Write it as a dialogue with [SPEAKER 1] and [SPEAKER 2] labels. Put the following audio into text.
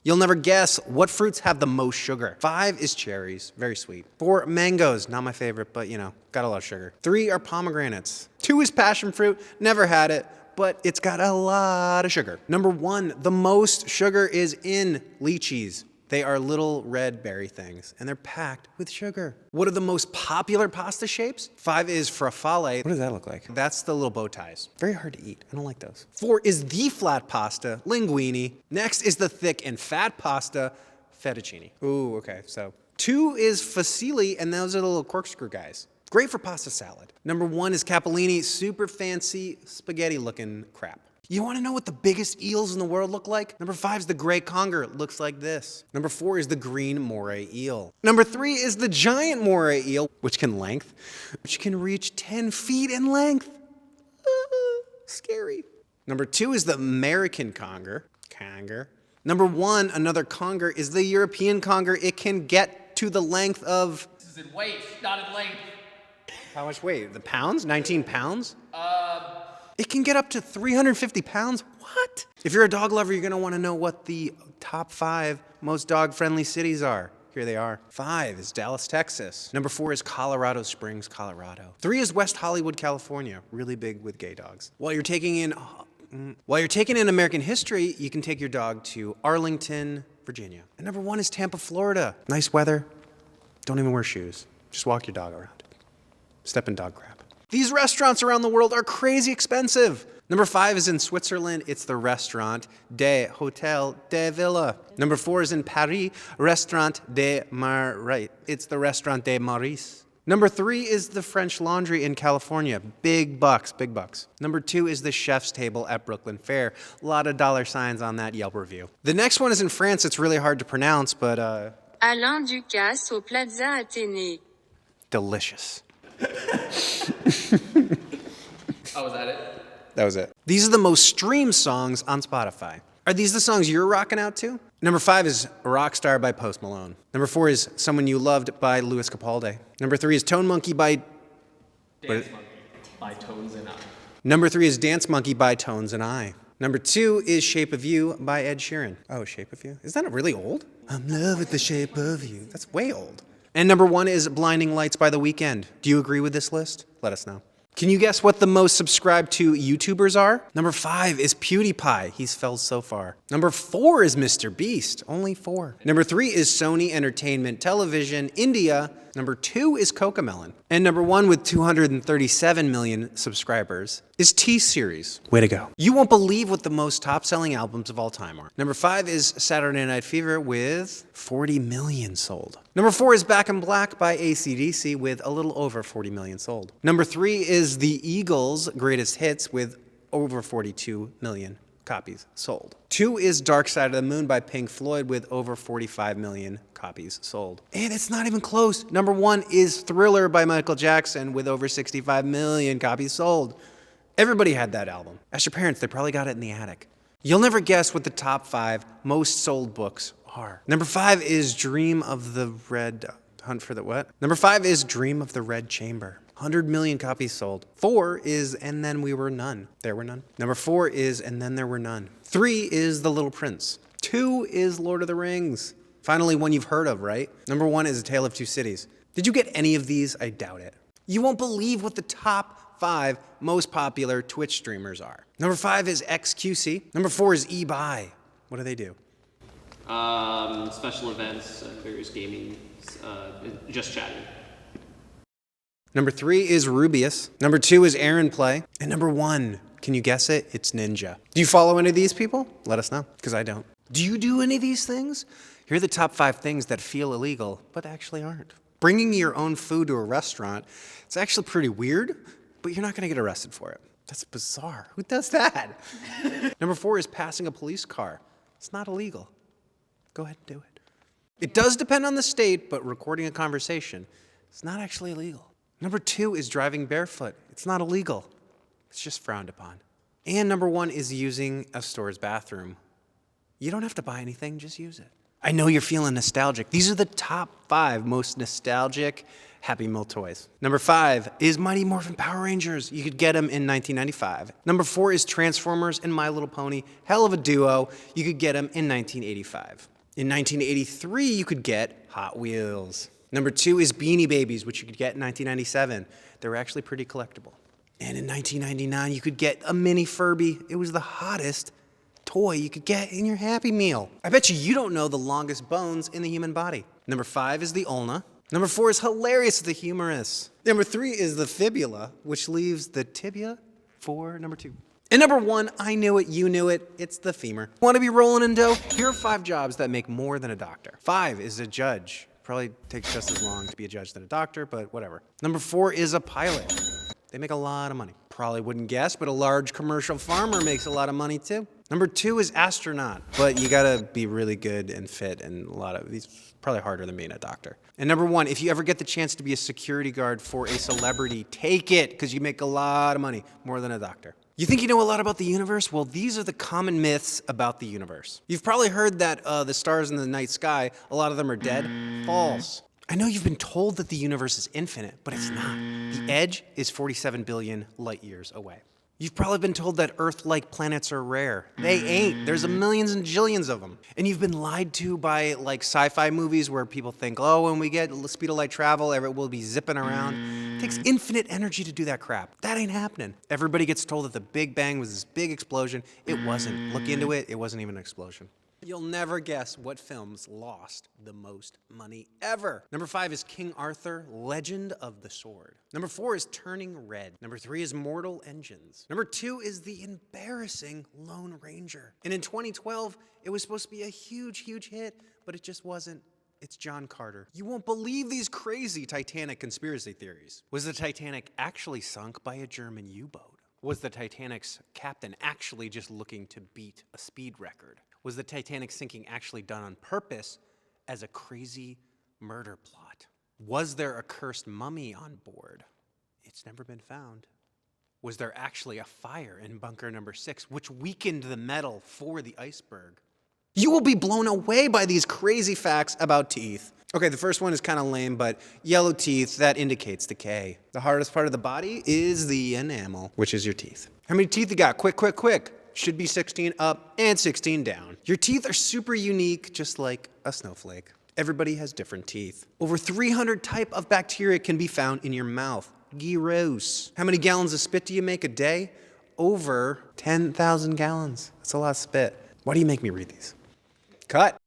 [SPEAKER 1] You'll never guess what fruits have the most sugar. 5 is cherries, very sweet. 4, mangoes, not my favorite, but got a lot of sugar. 3 are pomegranates. 2 is passion fruit, never had it, but it's got a lot of sugar. Number 1, the most sugar is in lychees. They are little red berry things, and they're packed with sugar. What are the most popular pasta shapes? 5 is farfalle. What does that look like? That's the little bow ties. Very hard to eat. I don't like those. 4 is the flat pasta, linguine. Next is the thick and fat pasta, fettuccine. Ooh, okay. So 2 is fusilli, and those are the little corkscrew guys. Great for pasta salad. Number 1 is capellini, super fancy spaghetti-looking crap. You want to know what the biggest eels in the world look like? Number 5 is the gray conger. It looks like this. Number 4 is the green moray eel. Number 3 is the giant moray eel, which can reach 10 feet in length. Scary. Number 2 is the American conger. Number 1, another conger, is the European conger. It can get to the length of...
[SPEAKER 2] This is in weight, not in length.
[SPEAKER 1] How much weight? The pounds? 19 pounds? It can get up to 350 pounds? What? If you're a dog lover, you're gonna wanna know what the top 5 most dog-friendly cities are. Here they are. 5 is Dallas, Texas. Number 4 is Colorado Springs, Colorado. 3 is West Hollywood, California. Really big with gay dogs. While you're taking in American history, you can take your dog to Arlington, Virginia. And number 1 is Tampa, Florida. Nice weather. Don't even wear shoes. Just walk your dog around. Step in dog crap. These restaurants around the world are crazy expensive. Number 5 is in Switzerland. It's the Restaurant de Hotel de Villa. Number 4 is in Paris, Restaurant de Marais. It's the Restaurant de Maurice. Number 3 is the French Laundry in California. Big bucks, big bucks. Number 2 is the Chef's Table at Brooklyn Fair. A lot of dollar signs on that Yelp review. The next one is in France. It's really hard to pronounce, but
[SPEAKER 3] Alain Ducasse au Plaza Athénée.
[SPEAKER 1] Delicious.
[SPEAKER 2] Oh, was that it?
[SPEAKER 1] That was it. These are the most streamed songs on Spotify. Are these the songs you're rocking out to? Number 5 is Rockstar by Post Malone. Number 4 is Someone You Loved by Louis Capaldi. Number 3 is Tone Monkey by...
[SPEAKER 2] Dance Monkey by Tones and I.
[SPEAKER 1] Number 3 is Dance Monkey by Tones and I. Number 2 is Shape of You by Ed Sheeran. Oh, Shape of You? Is that really old? I'm in love with the shape of you. That's way old. And number 1 is Blinding Lights by The Weeknd. Do you agree with this list? Let us know. Can you guess what the most subscribed to YouTubers are? Number 5 is PewDiePie. He's fell so far. Number 4 is Mr. Beast. Only 4. Number 3 is Sony Entertainment Television, India. Number 2 is Cocomelon. And number 1 with 237 million subscribers is T-Series. Way to go. You won't believe what the most top-selling albums of all time are. Number 5 is Saturday Night Fever with 40 million sold. Number 4 is Back in Black by AC/DC with a little over 40 million sold. Number 3 is The Eagles' Greatest Hits with over 42 million copies sold. 2 is Dark Side of the Moon by Pink Floyd with over 45 million copies sold. And it's not even close. Number 1 is Thriller by Michael Jackson with over 65 million copies sold. Everybody had that album. Ask your parents, they probably got it in the attic. You'll never guess what the top 5 most sold books are. Number 5 is Dream of the Red... Hunt for the what? Number 5 is Dream of the Red Chamber. 100 million copies sold. 4 is And Then We Were None. There Were None. Number 4 is And Then There Were None. 3 is The Little Prince. 2 is Lord of the Rings. Finally, one you've heard of, right? Number 1 is A Tale of Two Cities. Did you get any of these? I doubt it. You won't believe what the top 5 most popular Twitch streamers are. Number 5 is XQC. Number 4 is eBuy. What do they do?
[SPEAKER 4] Special events, various gaming, just chatting.
[SPEAKER 1] Number 3 is Rubius. Number 2 is Aaron Play. And number 1, can you guess it? It's Ninja. Do you follow any of these people? Let us know, because I don't. Do you do any of these things? Here are the top 5 things that feel illegal, but actually aren't. Bringing your own food to a restaurant, it's actually pretty weird, but you're not going to get arrested for it. That's bizarre. Who does that? Number 4 is passing a police car. It's not illegal. Go ahead and do it. It does depend on the state, but recording a conversation, it's not actually illegal. Number 2 is driving barefoot. It's not illegal. It's just frowned upon. And number 1 is using a store's bathroom. You don't have to buy anything, just use it. I know you're feeling nostalgic. These are the top 5 most nostalgic Happy Meal toys. Number 5 is Mighty Morphin Power Rangers. You could get them in 1995. Number 4 is Transformers and My Little Pony. Hell of a duo. You could get them in 1985. In 1983, you could get Hot Wheels. Number 2 is Beanie Babies, which you could get in 1997. They were actually pretty collectible. And in 1999, you could get a mini Furby. It was the hottest toy you could get in your Happy Meal. I bet you don't know the longest bones in the human body. Number 5 is the ulna. Number 4 is hilarious, the humerus. Number 3 is the fibula, which leaves the tibia for number 2. And number 1, I knew it, you knew it, it's the femur. Want to be rolling in dough? Here are 5 jobs that make more than a doctor. 5 is a judge. Probably takes just as long to be a judge than a doctor, but whatever. Number 4 is a pilot. They make a lot of money. Probably wouldn't guess, but a large commercial farmer makes a lot of money too. Number 2 is astronaut, but you gotta be really good and fit, and a lot of these probably harder than being a doctor. And number 1, if you ever get the chance to be a security guard for a celebrity, take it, because you make a lot of money, more than a doctor. You think you know a lot about the universe? Well, these are the common myths about the universe. You've probably heard that the stars in the night sky, a lot of them are dead. False. I know you've been told that the universe is infinite, but it's not. The edge is 47 billion light years away. You've probably been told that Earth-like planets are rare. They ain't. There's millions and jillions of them. And you've been lied to by like sci-fi movies where people think, oh, when we get speed of light travel, we'll be zipping around. It takes infinite energy to do that crap. That ain't happening. Everybody gets told that the Big Bang was this big explosion. It wasn't. Look into it. It wasn't even an explosion. You'll never guess what films lost the most money ever. Number 5 is King Arthur, Legend of the Sword. Number 4 is Turning Red. Number 3 is Mortal Engines. Number 2 is the embarrassing Lone Ranger. And in 2012, it was supposed to be a huge, huge hit, but it just wasn't. It's John Carter. You won't believe these crazy Titanic conspiracy theories. Was the Titanic actually sunk by a German U-boat? Was the Titanic's captain actually just looking to beat a speed record? Was the Titanic sinking actually done on purpose as a crazy murder plot? Was there a cursed mummy on board? It's never been found. Was there actually a fire in bunker number 6, which weakened the metal for the iceberg? You will be blown away by these crazy facts about teeth. Okay, the first one is kind of lame, but yellow teeth, that indicates decay. The hardest part of the body is the enamel, which is your teeth. How many teeth you got? Quick, quick, quick. Should be 16 up and 16 down. Your teeth are super unique, just like a snowflake. Everybody has different teeth. Over 300 type of bacteria can be found in your mouth. Gross. How many gallons of spit do you make a day? Over 10,000 gallons. That's a lot of spit. Why do you make me read these? Cut.